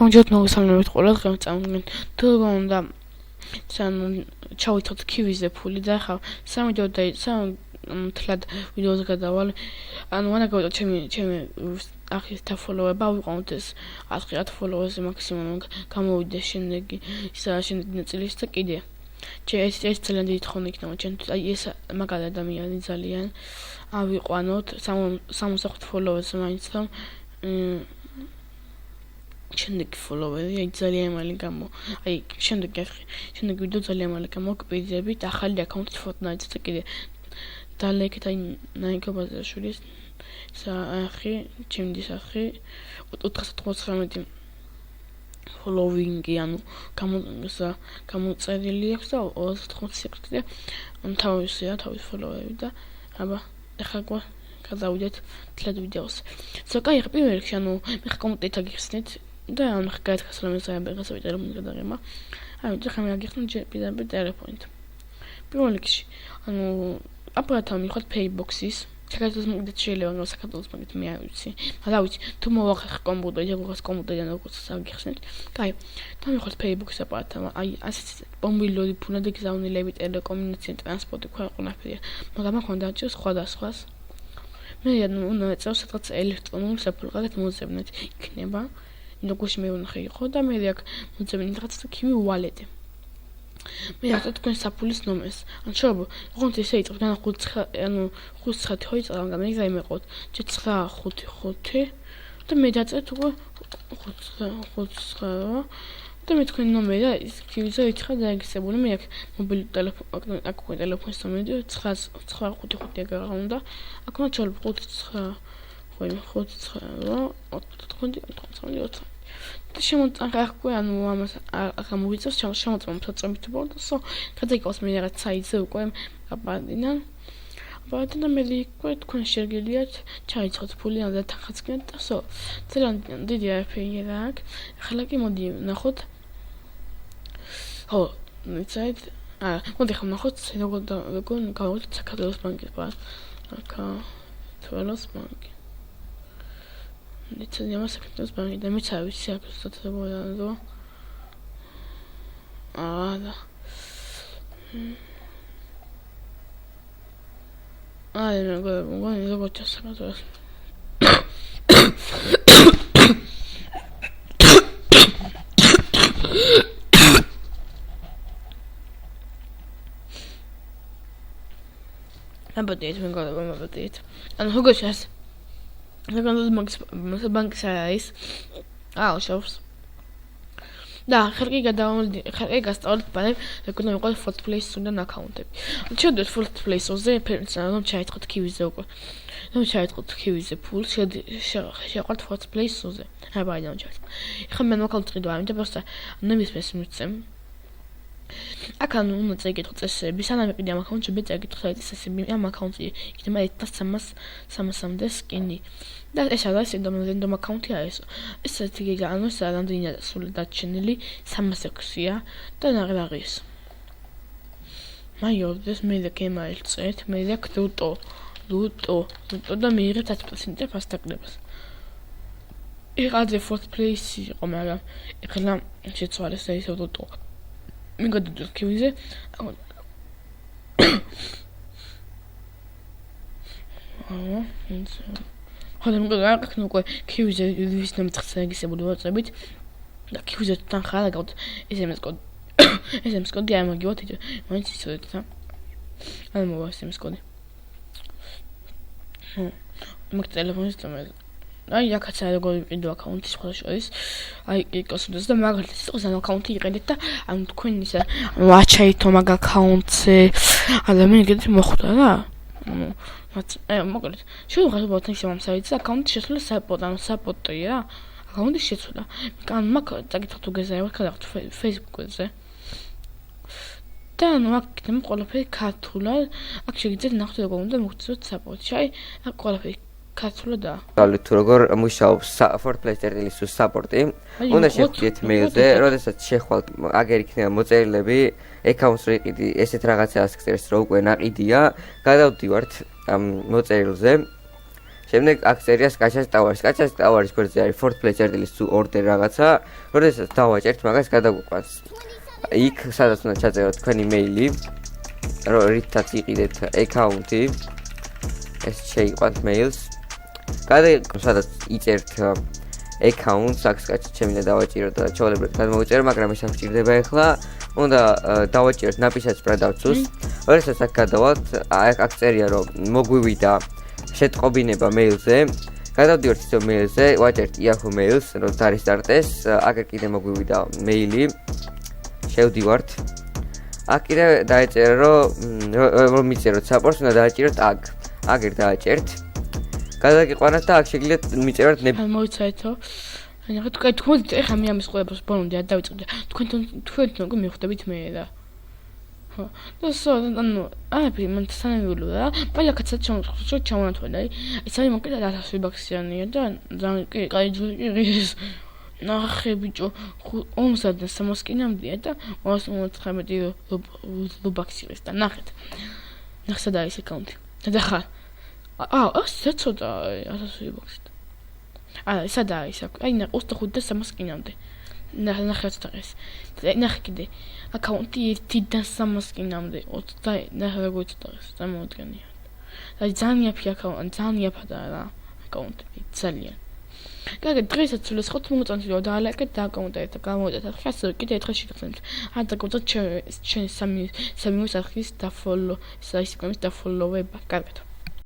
გამარჯვებათ მოგესალმებით ყველა დღე წამოვიდნენ თუ უნდა ჩავითოთ კივიზე ფული და ახლა სამი თლად ვიდეოზე გადავალ ანუ ვანაგებოდ ჩემი ახის follow-ება ვიყავთ ეს 10 follow-ზე მაქსიმუმ გამოვიდეს შემდეგი შემდეგი ნაწილის და კიდე ეს ძალიან დიდი თხოვნი იქნება ჩემთვის აი ეს მაგარი ადამიანი ძალიან ავიყვანოთ 65 follow-ზე მაინც და შემდეგი follow-ები აი ძალიან მალე აი შემდეგი ვიდეო ძალიან მალე გამოგკვირდებით ახალი აკაუნტით Fortnite-ზე და კიდე დალექეთ აი ნაიკო ბაზაშვილის სახე ჩემი სახე 499 following-ი ანუ გამოწერილი აქვს და 280 თავისი follow-ები და აბა ახლა გადავიდეთ თლად ვიდეოს. კაი, პირველ რიგში ანუ მე კომენტარით აგიხსნით და ანუ გაეთქასლა მე საერთოდ ტელეფონი გადაღება. აი, ხა მე აგიხსნით პირდაპირ ტელეფონით. პირველ რიგში ანუ აპარატთან მივხვდით Paybox-ის. საქართველოს მაგით შეიძლება რომ საქართველოს მაგით მე არ ვიცი. მაგრამ ვიცი, თუ მოვახერხ კომპიუტერი, როგორც კომპიუტერი ან როგორც აგიხსნით. კაი, და მივხვდით Paybox-ის აპარატთან. აი, ასეთ მობილური ფონად გზავნილები, ტელეკომუნიკაცია, ტრანსპორტი ყველაფერია. მაგრამ მაქონდა ჭირს სხვადასხვას. მე უნდა ეწევ სადღაც ელექტრონულ საფულღად მოძებნეთ იქნება. როგორც მე ვნახე იყო და მე აქ მოძებნით რაღაც კივი wallet-ი. მე ახლა თქვენ საფულის ნომერს. ან შეიძლება ოღონდ ესე იწყებს განა 5 ხო იწყება, მაგრამ მე გაიმეყოთ 955 და მე დაწეთ უკვე 5 და მე თქვენ ნომერი და ის კივიზე ითხრა დაეგისებული მე აქ მობილური ტელეფონი აქ უკვე ტელეფონის ნომერი 955 გაღუნდა აქ უნდა ჩალბო 5 და შემოწან ახლა ანუ ამას გამოვიწევს შემოწმო საწმით ბოლოს გადაიკავს მე რაღაც საიტზე უკვე აბანდინა და მე უკვე თქვენ შეგიძლიათ ჩაიწყოთ ფული ან და თანხაც გქონდეთ და ძალიან დიდი არაფერია რა აქ ახლა კი მოდი ნახოთ ხო მეცად მოდი ხომ ნახოთ როგორ გავუვით საქართველოს ბანკის საქართველოს ბანკი ნიცადია საქართველოს ბანკი და მეც არ ვიცი აქ სტატუსებია და აი როგორ ჩასაკეთებს აბადეთ მე გავაბადეთ ანუ როგორ ჩას საქართველოს ბანკის არის შავს და ხერხი გასწავლეთ ბანკ რეკომენდ მიყოლ Fortplay-ს აკაუნტები. შევდეთ Fortplay-ზე, რომ ჩაიწყოთ კივიზე უკვე. რომ ჩაიწყოთ კივიზე ფულს, შეყვართ Fortplay-ზე. აბა აი ჩაიწყოთ. ეხლა მე მოკალ წიდო არ მინდა просто ნებისმიერ მიცემ. აქ ანუ უნდა წაიკითხო წესები, სანამ იყიდე ამ აკაუნტში წაიკითხო წესები, ამ აკაუნტში იქნება 1300-მდე სკინი. და ეს არის რენდომ აკაუნტი არის. ეს თიგა ანუ რამდენია სულ დაჩენილი 306-ია და ნაღრაღის. მაიორდეს მე და გემაილწეთ, მე და ლუტო და მიიღეთ 10% ფასტაგლებას. იყადე Fortplay-ში იყო, მაგრამ ეხლა შეცვალეს და ისე ლუტო. მე გადავდივარ კივიზე. ხოდა მოგაკეთე უკვე კივიზე ვის ნამწხს რეგისტრირებული ვაწებით და კივიზე თან ხარ აგავთ SMS კოდი არ მოგივათ იდე მაინც ისოდეთ და არ მოვა SMS კოდი მაგ ტელეფონის ნომერი აი აქაც არ როგორ ვიყიდო აკაუნტი სხვა შორის აი იკოსდეს და მაგალითად იყოს ამ აკაუნტი იყიდეთ და ანუ თქვენ ისე ვაჩაითო მაგ აკაუნტზე ადამიანი გეთ მოხვდა რა მაგალითად შევღებოთ ისე ამ საიტზე აკაუნტი შეცვლა საპორტია აკაუნტი შეცვლა ან მაგ წაკითხოთ უგეზაევ გადავხთ Facebook-ზე და ანუ აქ იქნება ყველაფერი ქართულად აქ შეგიძლიათ ნახოთ როგორ უნდა მოგწოდოთ საპორტში აი აქ ყველაფერი ქართულადაა გავლით თუ როგორ მუშაობს Fortplay-ის საპორტი უნდა შევხვდეთ მეილზე როდესაც შეხვალთ აგერ იქნება მოწერილები აკაუნტს რიყიდი ესეთ რაღაცას წერს რომ უკვე ნაყიდია გადავდივართ ამ მოწერილზე შემდეგ აქ წერია Skachers Towers. Skachers Towers გვერდზე არის Fort Pleasure-ლის order რაღაცა, როდესაც დავაჭერთ მაგას გადაგვიყვანს. იქ სადაც უნდა ჩაწეროთ თქვენი მეილი, რითაც იყიდეთ აკაუნტი. ეს შეიყვანთ მეილს. სადაც იწერთ აკაუნტს, აქ Skachers შემიძლია დავაჭიროთ და ჩაოლებრად გადმოვიწერო, მაგრამ ეს არ გვჭირდება ახლა. უნდა დავაჭიროთ ნაპისად პროდუქტს. როდესაც აქ გადავალთ, აქ წერია რომ მოგვივიდა შეტყობინება მეილზე. გადავდივართ ისო მეილზე, ვაჭერთ Yahoo Mails, რომ დაარესტარტეს, აქ კიდე მოგვივიდა მეილი. შევდივართ. აქ კიდე დაეწერა რომ მიწეროთ support-ს, უნდა დააჭიროთ აქ. აგერ დააჭერთ. გადაგიყვანათ და აქ შეგიძლიათ მიწეროთ მოიცადო. ანუ თქვენ ეხლა მე ამის ყველაფერს ბოლომდე არ დავიწყდი. თქვენ უკვე მიხვდებით მე და ხო. ანუ აი მან თანამედროვეა, პალაკაცად ჩამონათვალე. ეს არის მოკლედ 1000 ბაქსიანია და ძალიან კაი ნახე ბიჭო 53 კინამდეა და 219 ლუბაქსილის და ნახეთ. ნახსა და ის აკაუნტი. და ხა ასე ცოტა 1000 ბაქსი. სადაა ის აქ? აი 25 და 300 კინამდე. ნახეთ ეს. ნახე კიდე. აკაუნტი 1-დან 300 კინამდე. 20 ნახე როგორ წაიღეს. წარმოუდგენია. აი ძალიან იაფი აკაუნტი, ძალიან იაფადა რა. აკაუნტი ძალიან. კარგი, დღესაც სულ 5 მოწონილო და ალაკეთ და აკაუნტი და გამოვიდეთ. ხასო კიდე ერთხელ შეგახსენებთ. ან დაგუწოთ ჩემ სამი არხის და ფოლო, ის არის კომის და ფოლოვება. კარგად.